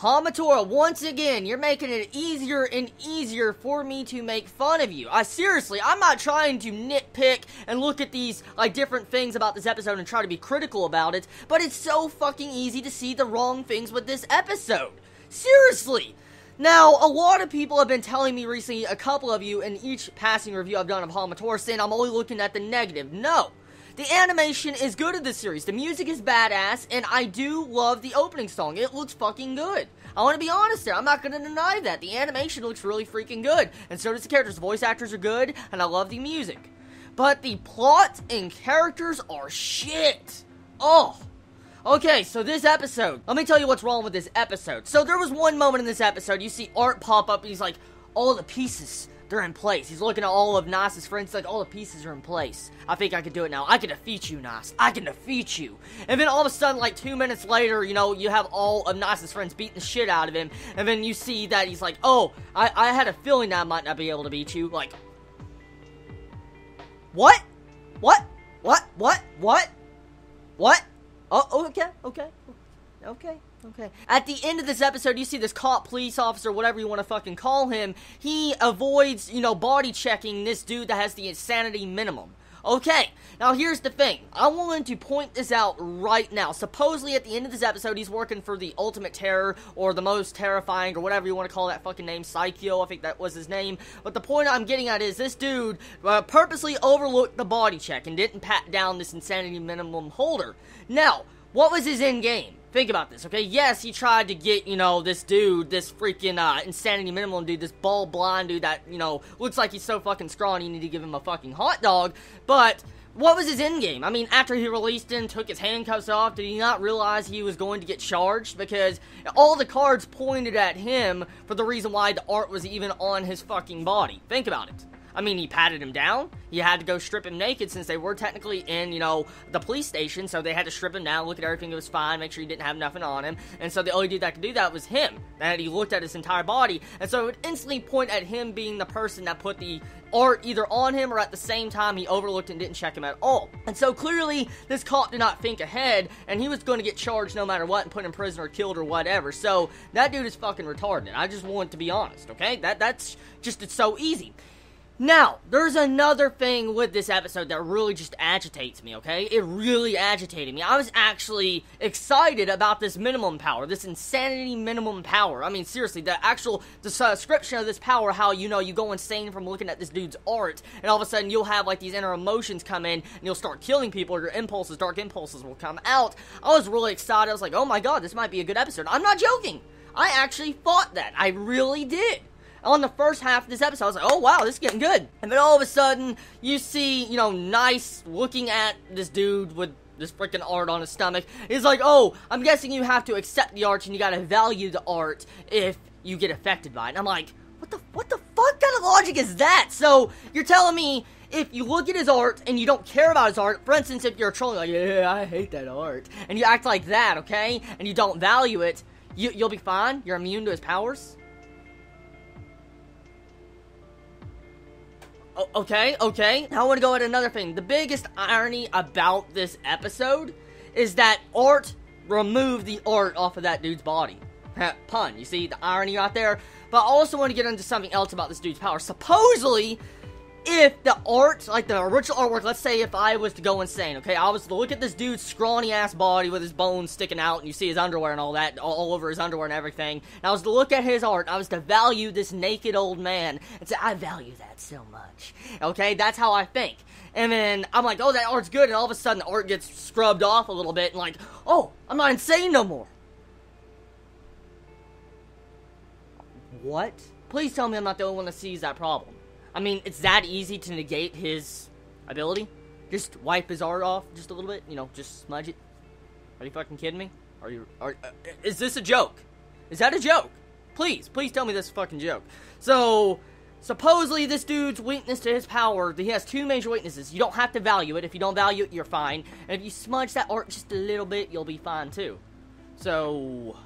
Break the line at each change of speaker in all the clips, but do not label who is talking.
Hamatora, once again, you're making it easier and easier for me to make fun of you. Seriously, I'm not trying to nitpick and look at these, different things about this episode and try to be critical about it, but it's so fucking easy to see the wrong things with this episode. Seriously! Now, a lot of people have been telling me recently, a couple of you, in each passing review I've done of Hamatora, saying I'm only looking at the negative. No! The animation is good in this series, the music is badass, and I do love the opening song. It looks fucking good. I want to be honest there, I'm not going to deny that. The animation looks really freaking good, and so does the characters. The voice actors are good, and I love the music. But the plot and characters are shit. Oh. Okay, so this episode, let me tell you what's wrong with this episode. So there was one moment in this episode, you see Art pop up, and he's like, all the pieces, they're in place. He's looking at all of Nas's friends, like, all the pieces are in place. I think I can do it now. I can defeat you, Nas. I can defeat you. And then all of a sudden, 2 minutes later, you have all of Nas's friends beating the shit out of him. And then you see that he's like, oh, I had a feeling that I might not be able to beat you. Like, what? What? What? What? What? What? Oh, okay. At the end of this episode, you see this cop, police officer, whatever you want to fucking call him. He avoids, body checking this dude that has the insanity minimum. Okay, now here's the thing. I wanted to point this out right now. Supposedly, at the end of this episode, he's working for the ultimate terror, or the most terrifying, or whatever you want to call that fucking name, Psycho, I think that was his name. But the point I'm getting at is this dude purposely overlooked the body check and didn't pat down this insanity minimum holder. Now, what was his end game? Think about this, okay? Yes, he tried to get, this dude, this freaking, insanity minimum dude, this bald blind dude that, looks like he's so fucking strong you need to give him a fucking hot dog, but what was his end game? I mean, after he released him, took his handcuffs off, did he not realize he was going to get charged? Because all the cards pointed at him for the reason why the art was even on his fucking body. Think about it. I mean, he patted him down. He had to go strip him naked since they were technically in, the police station. So they had to strip him down, look at everything that was fine, make sure he didn't have nothing on him. And so the only dude that could do that was him. And he looked at his entire body. And so it would instantly point at him being the person that put the art either on him or at the same time he overlooked and didn't check him at all. And so clearly this cop did not think ahead, and he was going to get charged no matter what and put in prison or killed or whatever. So that dude is fucking retarded. I just want to be honest, okay? That's just, it's so easy. Now, there's another thing with this episode that really just agitates me, okay? It really agitated me. I was actually excited about this minimum power, this insanity minimum power. I mean, seriously, the description of this power, how, you go insane from looking at this dude's art, and all of a sudden you'll have, these inner emotions come in, and you'll start killing people, or your impulses, dark impulses will come out. I was really excited. I was like, oh my god, this might be a good episode. I'm not joking. I actually thought that. I really did. On the first half of this episode, I was like, oh wow, this is getting good. And then all of a sudden, you see, Nice looking at this dude with this freaking art on his stomach. He's like, oh, I'm guessing you have to accept the art and you gotta value the art if you get affected by it. And I'm like, what the fuck kind of logic is that? So, you're telling me, if you look at his art and you don't care about his art, for instance, if you're trolling, like, yeah, I hate that art, and you act like that, okay, and you don't value it, you'll be fine? You're immune to his powers? Okay. Now I want to go at another thing. The biggest irony about this episode is that Art removed the art off of that dude's body. Pun. You see the irony out there? But I also want to get into something else about this dude's power. Supposedly, if the art, the original artwork, let's say if I was to go insane, okay? I was to look at this dude's scrawny-ass body with his bones sticking out, and you see his underwear and all that, all over his underwear and everything. And I was to look at his art, and I was to value this naked old man, and say, I value that so much, okay? That's how I think. And then, I'm like, oh, that art's good, and all of a sudden, the art gets scrubbed off a little bit, and oh, I'm not insane no more. What? Please tell me I'm not the only one that sees that problem. I mean, it's that easy to negate his ability? Just wipe his art off just a little bit? Just smudge it? Are you fucking kidding me? Is this a joke? Is that a joke? Please tell me this is a fucking joke. So, supposedly this dude's weakness to his power, he has two major weaknesses. You don't have to value it. If you don't value it, you're fine. And if you smudge that art just a little bit, you'll be fine too. So,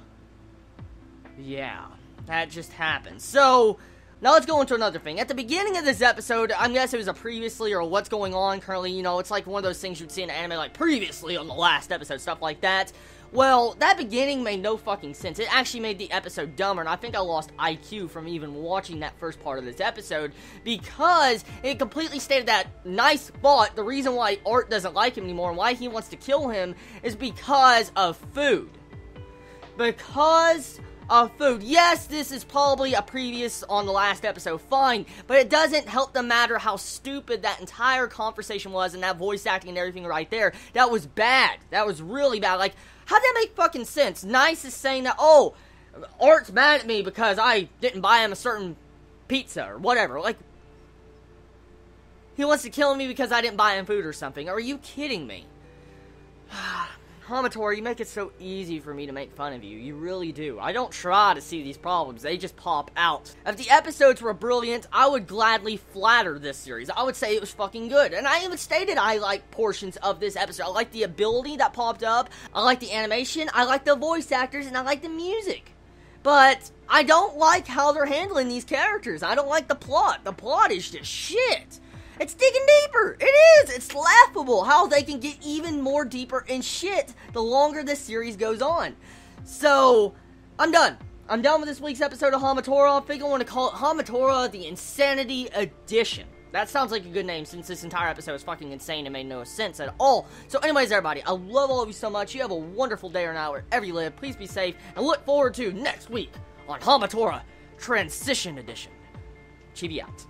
yeah, that just happened. So, now let's go into another thing. At the beginning of this episode, I guess it was a previously or what's going on currently, it's like one of those things you'd see in anime, like previously on the last episode, stuff like that. Well, that beginning made no fucking sense. It actually made the episode dumber, and I think I lost IQ from even watching that first part of this episode, because it completely stated that nice thought, the reason why Art doesn't like him anymore, and why he wants to kill him, is because of food. Because of food. Yes, this is probably a previous on the last episode, fine, but it doesn't help the matter how stupid that entire conversation was, and that voice acting and everything right there. That was bad. That was really bad. Like, how'd that make fucking sense? Nice is saying that, oh, Art's mad at me because I didn't buy him a certain pizza or whatever. Like, he wants to kill me because I didn't buy him food or something. Are you kidding me? Hamatora, you make it so easy for me to make fun of you. You really do. I don't try to see these problems. They just pop out. If the episodes were brilliant, I would gladly flatter this series. I would say it was fucking good. And I even stated I like portions of this episode. I like the ability that popped up. I like the animation. I like the voice actors. And I like the music. But I don't like how they're handling these characters. I don't like the plot. The plot is just shit. It's digging deeper. It is. It's laughable how they can get even more deeper in shit the longer this series goes on. So, I'm done. I'm done with this week's episode of Hamatora. I think I want to call it Hamatora the Insanity Edition. That sounds like a good name, since this entire episode is fucking insane and made no sense at all. So anyways, everybody, I love all of you so much. You have a wonderful day or night wherever you live. Please be safe, and look forward to next week on Hamatora Transition Edition. Chibi out.